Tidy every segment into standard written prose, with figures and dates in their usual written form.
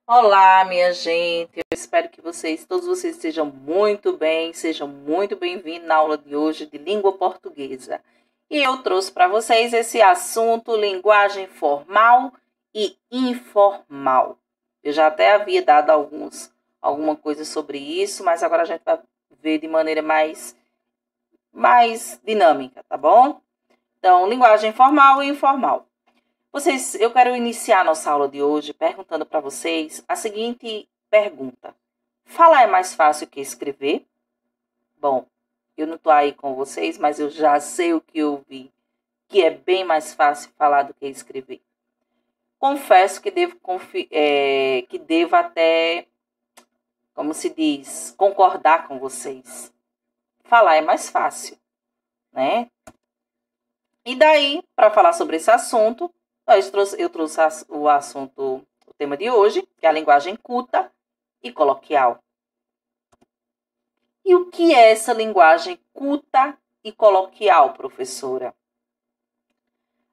Olá, minha gente. Eu espero que todos vocês estejam muito bem, sejam muito bem-vindos na aula de hoje de língua portuguesa. E eu trouxe para vocês esse assunto, linguagem formal e informal. Eu já até havia dado alguma coisa sobre isso, mas agora a gente vai ver de maneira mais dinâmica, tá bom? Então, linguagem formal e informal. Eu quero iniciar a nossa aula de hoje perguntando para vocês a seguinte pergunta. Falar é mais fácil que escrever? Bom, eu não estou aí com vocês, mas eu já sei o que eu vi, que é bem mais fácil falar do que escrever. Confesso que devo até, como se diz, concordar com vocês. Falar é mais fácil, né? E daí, para falar sobre esse assunto, eu trouxe o tema de hoje, que é a linguagem culta e coloquial. E o que é essa linguagem culta e coloquial, professora?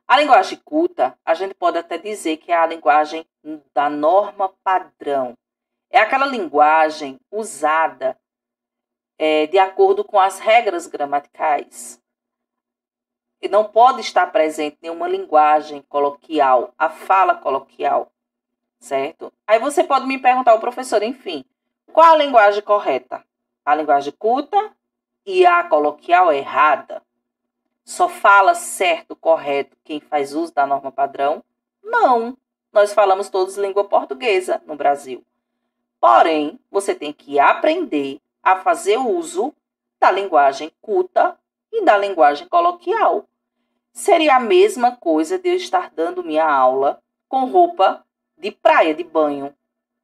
A linguagem culta, a gente pode até dizer que é a linguagem da norma padrão. É aquela linguagem usada de acordo com as regras gramaticais. E não pode estar presente nenhuma linguagem coloquial, a fala coloquial, certo? Aí você pode me perguntar, professor, enfim, qual a linguagem correta? A linguagem culta e a coloquial errada? Só fala certo, correto, quem faz uso da norma padrão? Não, nós falamos todos língua portuguesa no Brasil. Porém, você tem que aprender a fazer uso da linguagem culta e da linguagem coloquial. Seria a mesma coisa de eu estar dando minha aula com roupa de praia, de banho.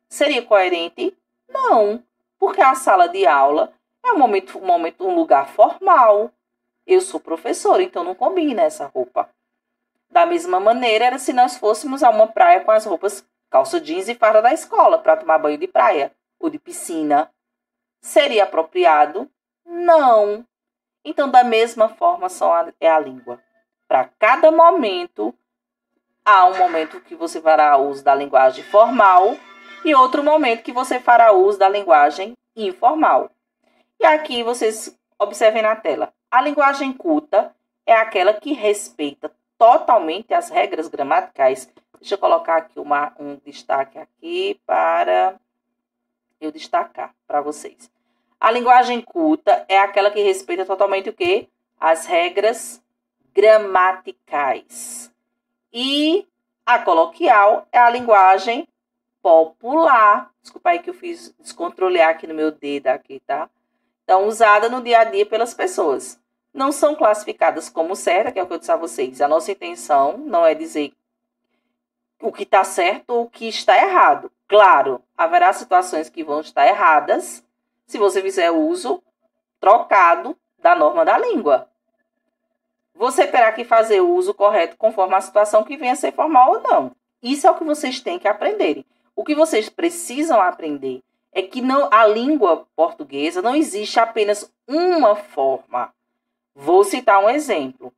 Seria coerente? Não, porque a sala de aula é um lugar formal. Eu sou professora, então não combina essa roupa. Da mesma maneira, era se nós fôssemos a uma praia com as roupas calça jeans e farda da escola para tomar banho de praia ou de piscina. Seria apropriado? Não. Então, da mesma forma, é a língua. Para cada momento, há um momento que você fará uso da linguagem formal e outro momento que você fará uso da linguagem informal. E aqui vocês observem na tela. A linguagem culta é aquela que respeita totalmente as regras gramaticais. Deixa eu colocar aqui um destaque aqui para eu destacar para vocês. A linguagem culta é aquela que respeita totalmente o quê? As regras gramaticais. E a coloquial é a linguagem popular. Desculpa aí que eu fiz descontrolar aqui no meu dedo aqui, tá? Então, usada no dia a dia pelas pessoas. Não são classificadas como certa, que é o que eu disse a vocês. A nossa intenção não é dizer o que está certo ou o que está errado. Claro, haverá situações que vão estar erradas se você fizer uso trocado da norma da língua. Você terá que fazer o uso correto conforme a situação que venha a ser formal ou não. Isso é o que vocês têm que aprenderem. O que vocês precisam aprender é que a língua portuguesa não existe apenas uma forma. Vou citar um exemplo.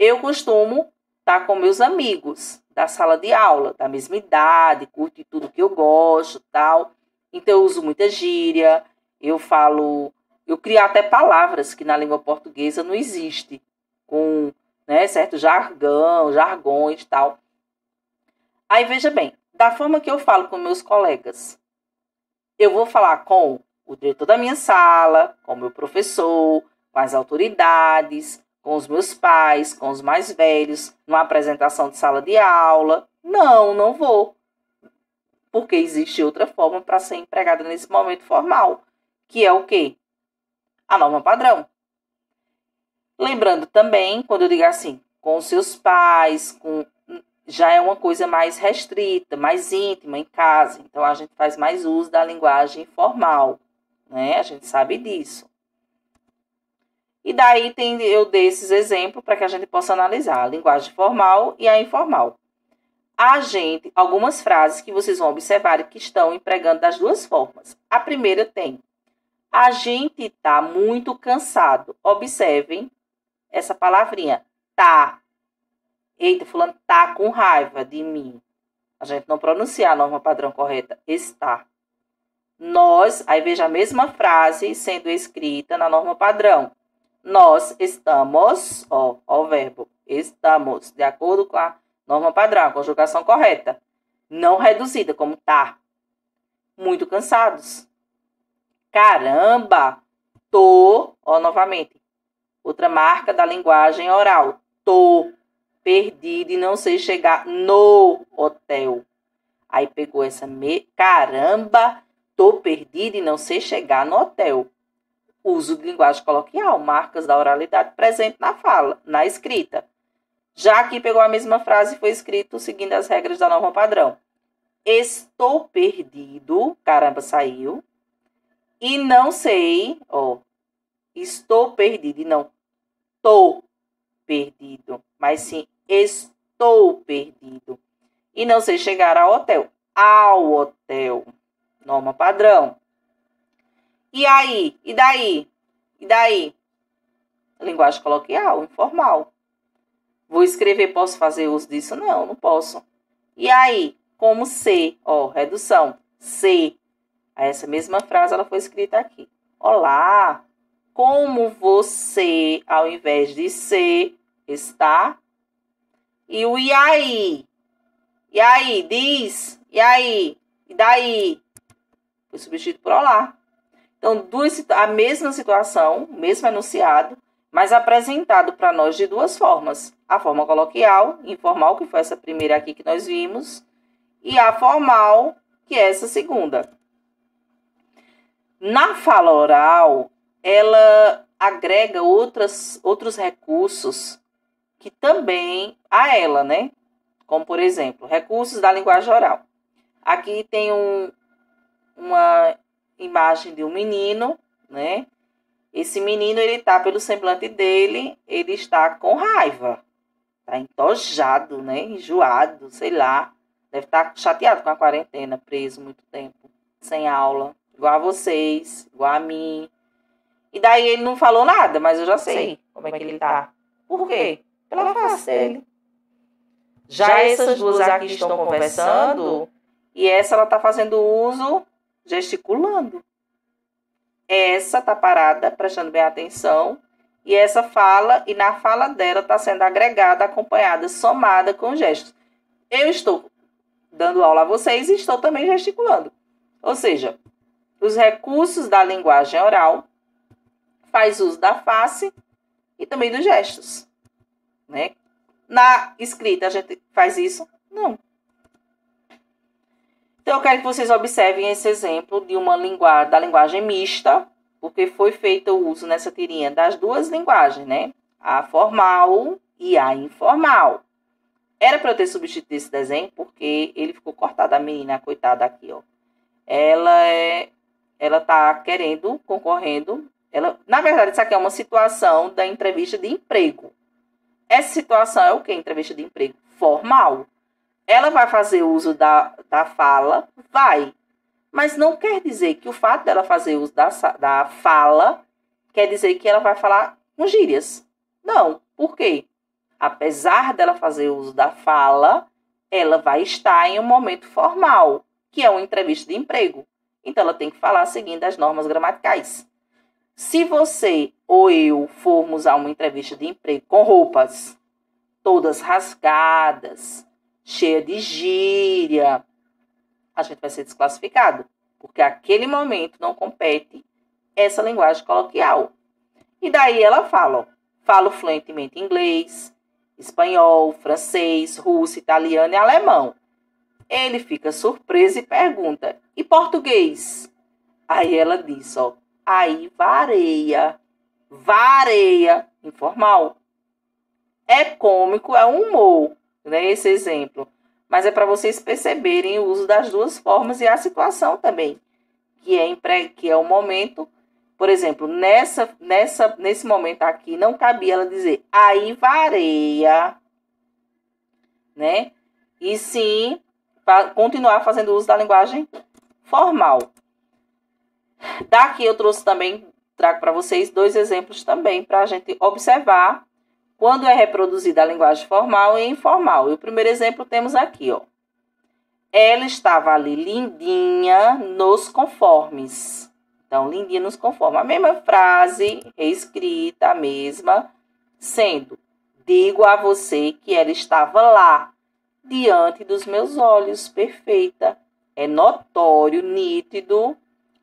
Eu costumo estar com meus amigos da sala de aula, da mesma idade, curte tudo que eu gosto, tal. Então, eu uso muita gíria, eu crio até palavras que na língua portuguesa não existe, com certo jargões e tal. Aí, veja bem, da forma que eu falo com meus colegas, eu vou falar com o diretor da minha sala, com o meu professor, com as autoridades, com os meus pais, com os mais velhos, numa apresentação de sala de aula. Não vou. Porque existe outra forma para ser empregada nesse momento formal, que é o quê? A norma padrão. Lembrando também, quando eu digo assim, com os seus pais, já é uma coisa mais restrita, mais íntima em casa. Então, a gente faz mais uso da linguagem formal, né? A gente sabe disso. E daí eu dei esses exemplos para que a gente possa analisar a linguagem formal e a informal. Algumas frases que vocês vão observar que estão empregando das duas formas. A primeira tem: a gente está muito cansado. Observem essa palavrinha, tá. Eita, fulano tá com raiva de mim. A gente não pronuncia a norma padrão correta, está. Nós, aí veja a mesma frase sendo escrita na norma padrão. Nós estamos, ó o verbo, estamos, de acordo com a norma padrão, a conjugação correta. Não reduzida, como tá. Muito cansados. Caramba, tô, ó, novamente. Outra marca da linguagem oral. Tô perdido e não sei chegar no hotel. Aí pegou essa caramba, tô perdido e não sei chegar no hotel. Uso de linguagem coloquial, marcas da oralidade presente na fala, na escrita. Já aqui pegou a mesma frase e foi escrito seguindo as regras da norma padrão. Estou perdido, caramba, saiu. E não sei, ó, estou perdido e não tô perdido, mas sim estou perdido. E não sei chegar ao hotel. Ao hotel. Norma padrão. E aí? E daí? E daí? Linguagem coloquial, informal. Vou escrever, posso fazer uso disso? Não, não posso. E aí? Como ser? Ó, redução. Ser. Essa mesma frase, ela foi escrita aqui. Olá, como você, ao invés de ser, está? E o e aí? E aí? Diz. E aí? E daí? Foi substituído por olá. Então, a mesma situação, mesmo enunciado, mas apresentado para nós de duas formas. A forma coloquial, informal, que foi essa primeira aqui que nós vimos, e a formal, que é essa segunda. Na fala oral, ela agrega outros recursos que também a ela, né? Como, por exemplo, recursos da linguagem oral. Aqui tem uma imagem de um menino, né? Esse menino, ele tá, pelo semblante dele, ele está com raiva. Tá entojado, né? Enjoado, sei lá. Deve estar chateado com a quarentena, preso muito tempo, sem aula. Igual a vocês, igual a mim. E daí ele não falou nada, mas eu já sei como é que ele tá. Por quê? Pela face dele. Já essas duas aqui estão conversando e essa ela tá fazendo uso gesticulando. Essa tá parada, prestando bem atenção, e essa fala, e na fala dela tá sendo agregada, acompanhada, somada com gestos. Eu estou dando aula a vocês e estou também gesticulando. Ou seja, os recursos da linguagem oral faz uso da face e também dos gestos, né? Na escrita a gente faz isso? Não. Então eu quero que vocês observem esse exemplo de da linguagem mista, porque foi feito o uso nessa tirinha das duas linguagens, né? A formal e a informal. Era para eu ter substituído esse desenho, porque ele ficou cortado, a menina, a coitada aqui, ó. Ela tá concorrendo. Na verdade, isso aqui é uma situação da entrevista de emprego. Essa situação é o que? Entrevista de emprego formal. Ela vai fazer uso da fala? Vai. Mas não quer dizer que o fato dela fazer uso da fala quer dizer que ela vai falar com gírias. Não. Por quê? Apesar dela fazer uso da fala, ela vai estar em um momento formal, que é uma entrevista de emprego. Então, ela tem que falar seguindo as normas gramaticais. Se você ou eu formos a uma entrevista de emprego com roupas todas rasgadas, cheia de gíria, a gente vai ser desclassificado, porque aquele momento não compete essa linguagem coloquial. E daí ela fala, ó, falo fluentemente inglês, espanhol, francês, russo, italiano e alemão. Ele fica surpreso e pergunta, e português? Aí ela diz, ó, aí vareia, informal. É cômico, é um humor, né, esse exemplo. Mas é para vocês perceberem o uso das duas formas e a situação também, que é o momento. Por exemplo, nesse momento aqui, não cabia ela dizer aí vareia, né? E sim, continuar fazendo uso da linguagem formal. Daqui eu trago para vocês dois exemplos também, para a gente observar quando é reproduzida a linguagem formal e informal. E o primeiro exemplo temos aqui, ó. Ela estava ali lindinha nos conformes. Então, lindinha nos conformes. A mesma frase, reescrita, a mesma, sendo: digo a você que ela estava lá, diante dos meus olhos, perfeita. É notório, nítido,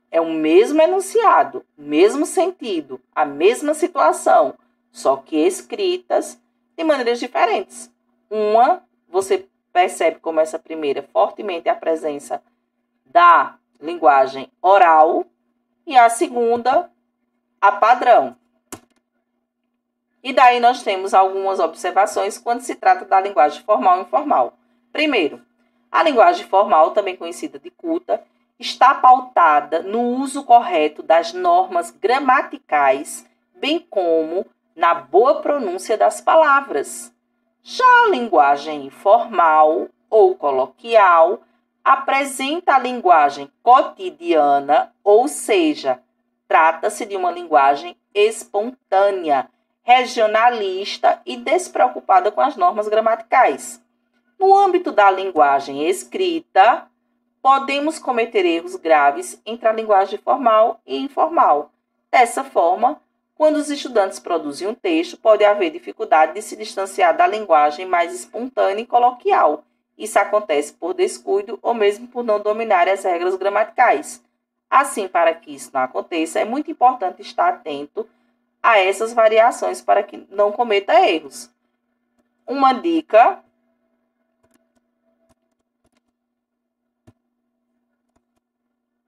é o mesmo enunciado, mesmo sentido, a mesma situação, só que escritas de maneiras diferentes. Uma, você percebe como essa primeira fortemente a presença da linguagem oral e a segunda, a padrão. E daí nós temos algumas observações quando se trata da linguagem formal e informal. Primeiro, a linguagem formal, também conhecida de culta, está pautada no uso correto das normas gramaticais, bem como na boa pronúncia das palavras. Já a linguagem informal ou coloquial apresenta a linguagem cotidiana, ou seja, trata-se de uma linguagem espontânea, regionalista e despreocupada com as normas gramaticais. No âmbito da linguagem escrita, podemos cometer erros graves entre a linguagem formal e informal. Dessa forma, quando os estudantes produzem um texto, pode haver dificuldade de se distanciar da linguagem mais espontânea e coloquial. Isso acontece por descuido ou mesmo por não dominar as regras gramaticais. Assim, para que isso não aconteça, é muito importante estar atento a essas variações para que não cometa erros. Uma dica: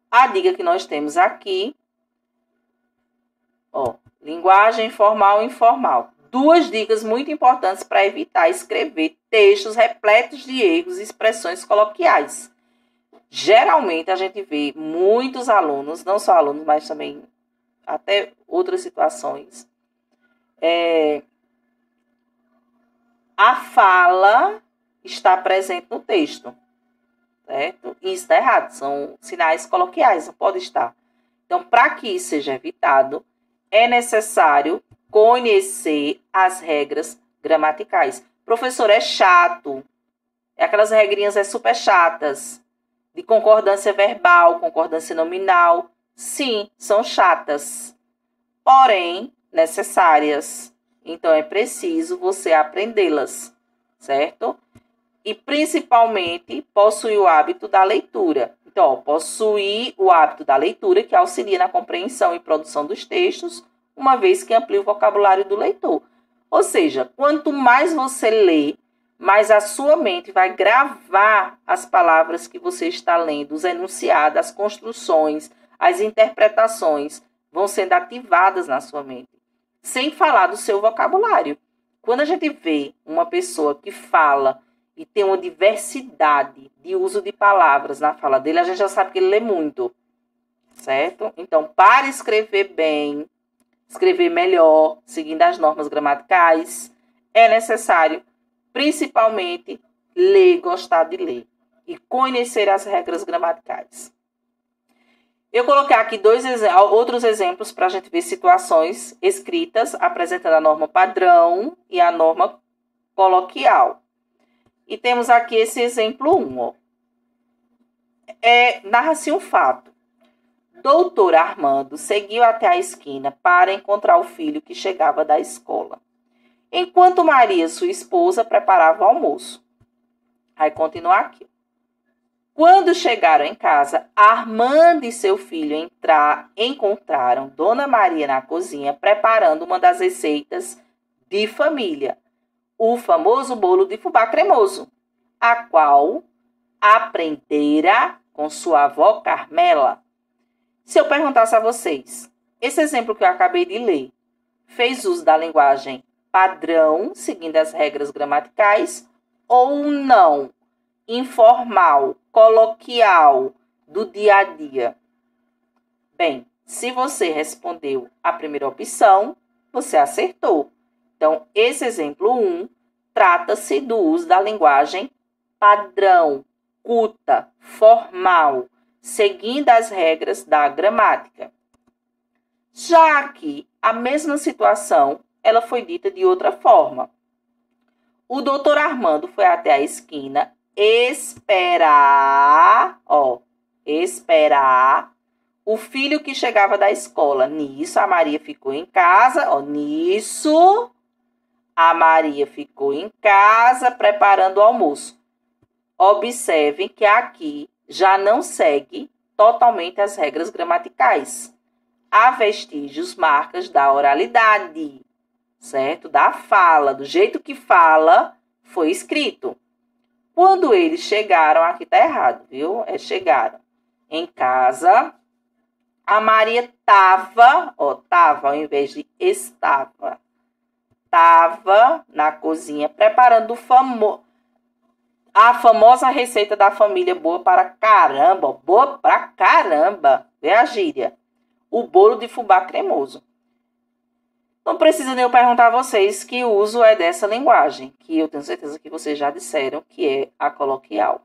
a dica que nós temos aqui, linguagem formal e informal. Duas dicas muito importantes para evitar escrever textos repletos de erros e expressões coloquiais. Geralmente a gente vê muitos alunos, não só alunos, mas também até outras situações, a fala está presente no texto, certo? E isso está errado, são sinais coloquiais, não pode estar. Então, para que isso seja evitado, é necessário conhecer as regras gramaticais. Professor, é chato. Aquelas regrinhas super chatas. De concordância verbal, concordância nominal. Sim, são chatas. Porém, necessárias. Então, é preciso você aprendê-las, certo? E, principalmente, possuir o hábito da leitura. Então, possuir o hábito da leitura, que auxilia na compreensão e produção dos textos, uma vez que amplia o vocabulário do leitor. Ou seja, quanto mais você lê, mais a sua mente vai gravar as palavras que você está lendo, os enunciados, as construções, as interpretações vão sendo ativadas na sua mente. Sem falar do seu vocabulário. Quando a gente vê uma pessoa que fala e tem uma diversidade de uso de palavras na fala dele, a gente já sabe que ele lê muito, certo? Então, para escrever bem, escrever melhor, seguindo as normas gramaticais, é necessário, principalmente, ler, gostar de ler e conhecer as regras gramaticais. Eu coloquei aqui outros exemplos para a gente ver situações escritas apresentando a norma padrão e a norma coloquial. E temos aqui esse exemplo 1. Narra-se um fato. Doutor Armando seguiu até a esquina para encontrar o filho que chegava da escola, enquanto Maria, sua esposa, preparava o almoço. Aí continua aqui. Quando chegaram em casa, Armando e seu filho encontraram Dona Maria na cozinha preparando uma das receitas de família, o famoso bolo de fubá cremoso, a qual aprendera com sua avó Carmela. Se eu perguntasse a vocês, esse exemplo que eu acabei de ler, fez uso da linguagem padrão, seguindo as regras gramaticais, ou não? Informal, coloquial, do dia a dia? Bem, se você respondeu a primeira opção, você acertou. Então, esse exemplo 1 trata-se do uso da linguagem padrão, culta, formal, seguindo as regras da gramática. Já aqui, a mesma situação, ela foi dita de outra forma. O doutor Armando foi até a esquina esperar, ó, esperar o filho que chegava da escola. Nisso, a Maria ficou em casa, ó, nisso, a Maria ficou em casa preparando o almoço. Observem que aqui já não segue totalmente as regras gramaticais. Há vestígios, marcas da oralidade, certo? Da fala, do jeito que fala, foi escrito. Quando eles chegaram, aqui tá errado, viu? Chegaram em casa, a Maria tava, ó, tava ao invés de estava. Tava na cozinha preparando a famosa receita da família boa para caramba, ó, boa pra caramba. Vê a gíria. O bolo de fubá cremoso. Não precisa nem eu perguntar a vocês que uso é dessa linguagem, que eu tenho certeza que vocês já disseram que é a coloquial,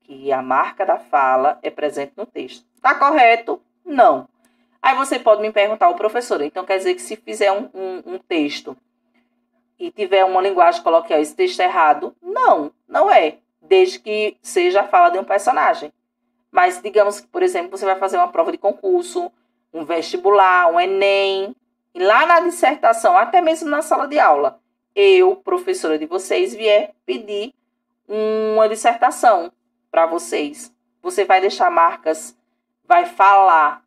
que a marca da fala é presente no texto. Tá correto? Não. Aí você pode me perguntar, professor, então quer dizer que se fizer um texto e tiver uma linguagem coloquial, esse texto é errado? Não, não é, desde que seja a fala de um personagem. Mas digamos que, por exemplo, você vai fazer uma prova de concurso, um vestibular, um Enem, e lá na dissertação, até mesmo na sala de aula, eu, professora de vocês, vier pedir uma dissertação para vocês. Você vai deixar marcas, vai falar,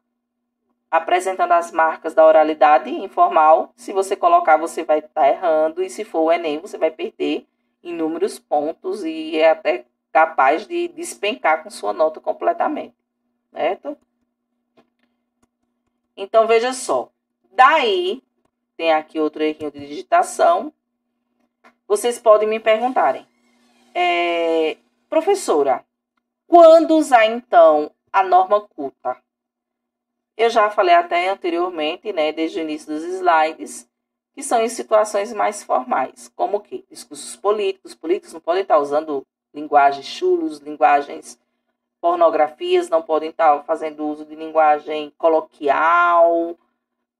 apresentando as marcas da oralidade informal. Se você colocar, você vai estar errando, e se for o Enem, você vai perder inúmeros pontos e é até capaz de despencar com sua nota completamente, certo? Então, veja só. Daí, tem aqui outro errinho de digitação. Vocês podem me perguntarem, professora, quando usar, então, a norma culta? Eu já falei até anteriormente, né, desde o início dos slides, que são em situações mais formais, como o quê? Discursos políticos. Políticos não podem estar usando linguagens chulos, linguagens pornografias, não podem estar fazendo uso de linguagem coloquial,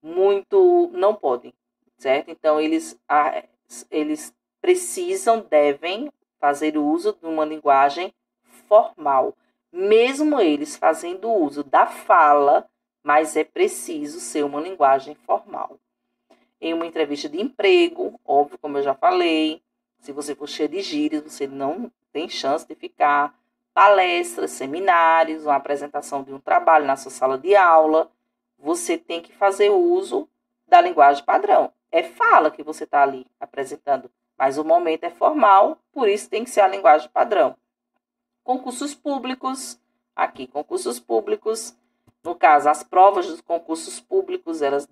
muito, não podem, certo? Então, eles precisam, devem fazer uso de uma linguagem formal, mesmo eles fazendo uso da fala, mas é preciso ser uma linguagem formal. Em uma entrevista de emprego, óbvio, como eu já falei, se você for cheio de gírias, você não tem chance de ficar. Palestras, seminários, uma apresentação de um trabalho na sua sala de aula, você tem que fazer uso da linguagem padrão. É fala que você está ali apresentando, mas o momento é formal, por isso tem que ser a linguagem padrão. Concursos públicos, aqui, concursos públicos, no caso, as provas dos concursos públicos, elas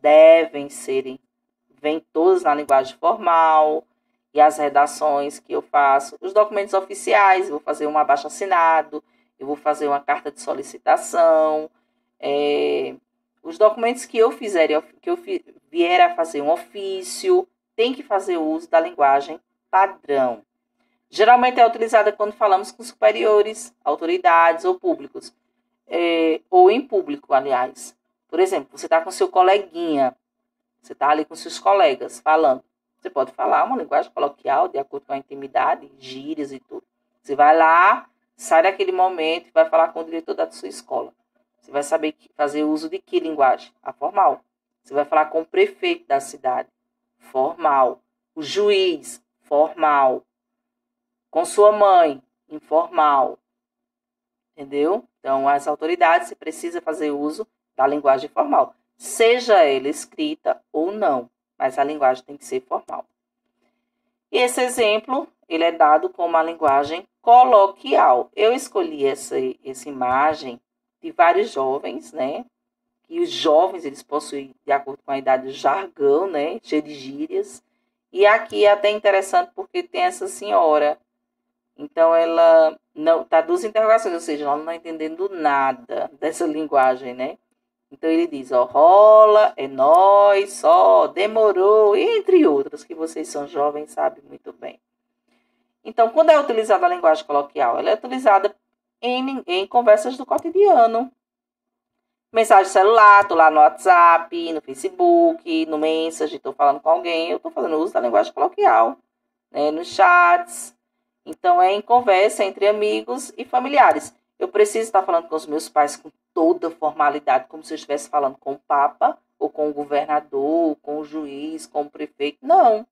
vêm todas na linguagem formal, e as redações que eu faço, os documentos oficiais, eu vou fazer um abaixo-assinado, eu vou fazer uma carta de solicitação, os documentos que eu vier a fazer um ofício, tem que fazer uso da linguagem padrão. Geralmente é utilizada quando falamos com superiores, autoridades ou públicos, ou em público, aliás. Por exemplo, você está com seu coleguinha, você está ali com seus colegas falando. Você pode falar uma linguagem coloquial, de acordo com a intimidade, gírias e tudo. Você vai lá, sai daquele momento e vai falar com o diretor da sua escola. Você vai saber fazer uso de que linguagem? A formal. Você vai falar com o prefeito da cidade. Formal. O juiz. Formal. Com sua mãe. Informal. Entendeu? Então, as autoridades, você precisa fazer uso da linguagem formal. Seja ela escrita ou não. Mas a linguagem tem que ser formal. E esse exemplo, ele é dado como uma linguagem coloquial. Eu escolhi essa imagem de vários jovens, né? E os jovens, eles possuem, de acordo com a idade, o jargão, né? Cheio de gírias. E aqui é até interessante porque tem essa senhora. Então, ela não tá duas interrogações, ou seja, ela não está entendendo nada dessa linguagem, né? Então, ele diz, ó, rola, é nóis, só, demorou, entre outras, que vocês são jovens, sabem muito bem. Então, quando é utilizada a linguagem coloquial, ela é utilizada em conversas do cotidiano. Mensagem celular, estou lá no WhatsApp, no Facebook, no Messenger, estou falando com alguém, eu estou fazendo uso da linguagem coloquial, né, nos chats. Então, é em conversa entre amigos e familiares. Eu preciso estar falando com os meus pais com toda formalidade, como se eu estivesse falando com o Papa, ou com o governador, ou com o juiz, com o prefeito. Não,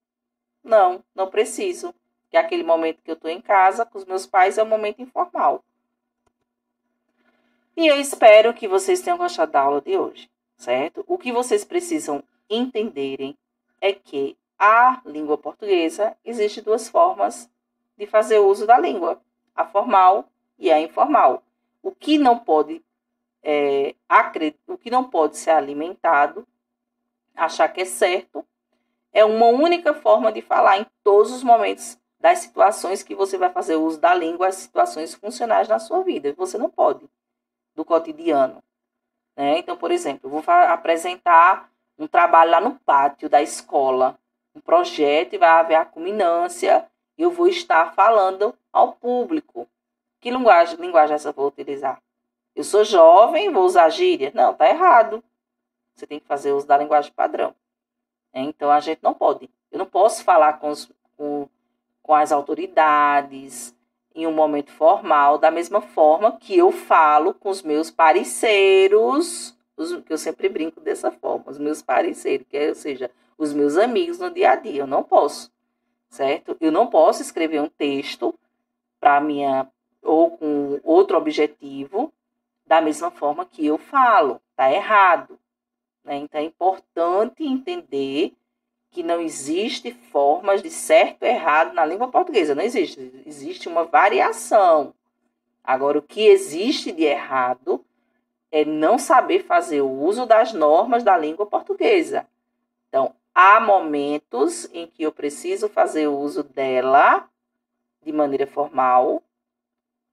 não preciso. Que aquele momento que eu estou em casa com os meus pais é um momento informal. E eu espero que vocês tenham gostado da aula de hoje, certo? O que vocês precisam entenderem é que a língua portuguesa existe duas formas de fazer uso da língua, a formal e a informal. O que não pode ser alimentado, achar que é certo, é uma única forma de falar em todos os momentos das situações que você vai fazer uso da língua, as situações funcionais na sua vida. Você não pode, do cotidiano. Né? Então, por exemplo, eu vou apresentar um trabalho lá no pátio da escola, um projeto, e vai haver a culminância, e eu vou estar falando ao público. Que linguagem essa eu vou utilizar? Eu sou jovem, vou usar gíria? Não, tá errado. Você tem que fazer uso da linguagem padrão. Então, a gente não pode. Eu não posso falar com as autoridades em um momento formal, da mesma forma que eu falo com os meus parceiros, que eu sempre brinco dessa forma, os meus parceiros, ou seja, os meus amigos no dia a dia. Eu não posso, certo? Eu não posso escrever um texto para ou com outro objetivo, da mesma forma que eu falo. Tá errado. Né? Então, é importante entender que não existe formas de certo e errado na língua portuguesa. Não existe. Existe uma variação. Agora, o que existe de errado é não saber fazer o uso das normas da língua portuguesa. Então, há momentos em que eu preciso fazer o uso dela de maneira formal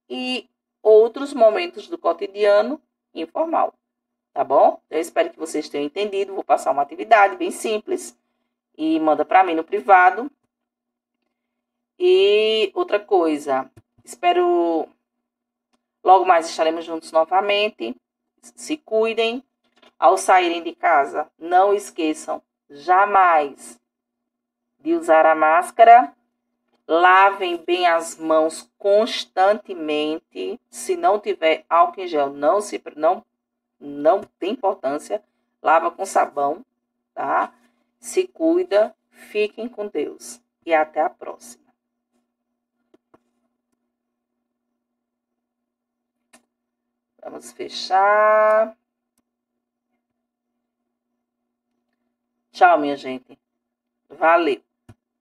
e outros momentos do cotidiano informal. Tá bom? Eu espero que vocês tenham entendido. Vou passar uma atividade bem simples e manda para mim no privado. E outra coisa, espero logo mais estaremos juntos novamente. Se cuidem. Ao saírem de casa, não esqueçam jamais de usar a máscara. Lavem bem as mãos constantemente. Se não tiver álcool em gel, não tem importância. Lava com sabão, tá? Se cuida, fiquem com Deus e até a próxima. Vamos fechar. Tchau, minha gente. Valeu.